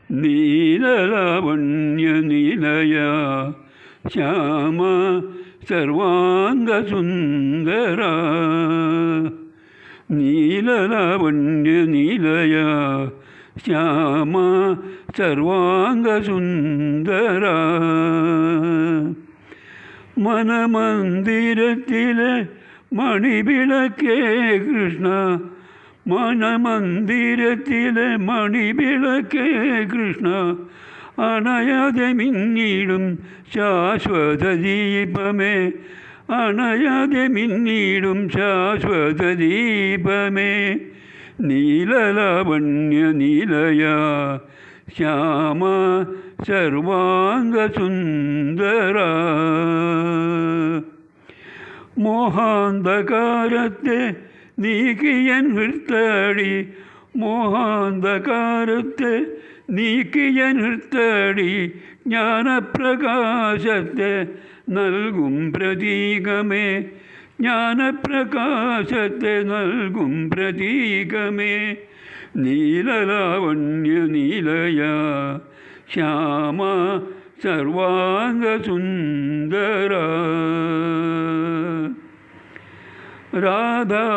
नीललावण्यनिलया श्यामा सर्वाङ्गसुन्दरा नीललावण्यनिलया श्यामा सर्वाङ्गसुन्दरा मनमन्दिरत्तिले मणिविളക്കേ കൃഷ്ണ മനമന്ദിരത്തിലെ മണിവിളക്കേ കൃഷ്ണ അണയാതെ മിന്നിടും ശാശ്വത ദീപമേ അണയാതെ മിന്നിടും ശാശ്വത ദീപമേ നീലലാവണ്യ നിലയാ ശ്യാമ സർവാംഗസുന്ദര മോഹാന്ധകാരത്തെ നീക്കിയൻ ഹൃത്തടി മോഹാന്ധകാരത്തെ നീക്കിയൻ ഹൃത്തടി ജ്ഞാനപ്രകാശത്തെ നൽകും പ്രതീകമേ ജ്ഞാനപ്രകാശത്തെ നൽകും പ്രതീകമേ നീലലാവണ്യ നിലയാ ശ്യാമ സർവാംഗസുന്ദര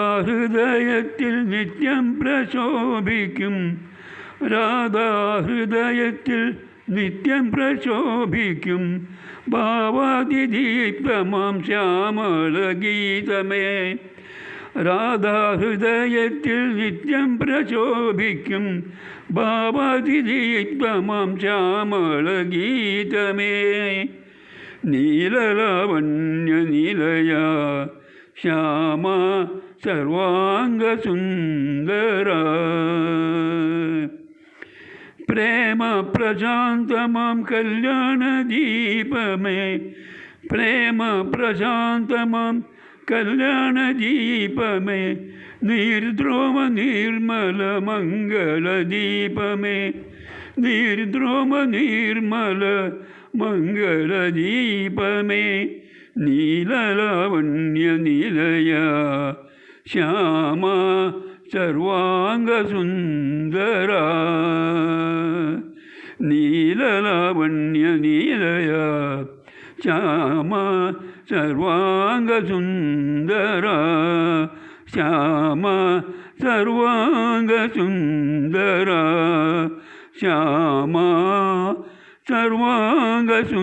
രാധാഹൃദയത്തിൽ നിത്യം പ്രശോഭിക്കും രാധാഹൃദയത്തിൽ നിത്യം പ്രശോഭിക്കും ഭാവാതിദീപ്തമാം ശ്യാമളഗീതമേ രാധാഹൃദയത്തിൽ നിത്യം പ്രശോഭിക്കും ഭാവാതിദീപ്തമാം ശ്യാമളഗീതമേ നീലലാവണ്യ നിലയാ ശ്യാമ സർവാംഗസുന്ദര പ്രേമ പ്രശാന്തമാം കല്യാണദീപമേ പ്രേമ പ്രശാന്തമാം കല്യാണദീപമേ നിർദ്രോമ നിർമ്മല മംഗളദീപമേ നിർദ്രോമ നിർമ്മല മംഗളദീപമേ നീലലാവണ്യ നിലയാ ശ്യാമ സർവാംഗസുന്ദര നീലലാവണ്യ നിലയാ ശ്യാമ സർവാംഗസുന്ദര ശ്യാമ സർവാംഗസുന്ദര ശ്യാമ സർവാംഗസുന്ദര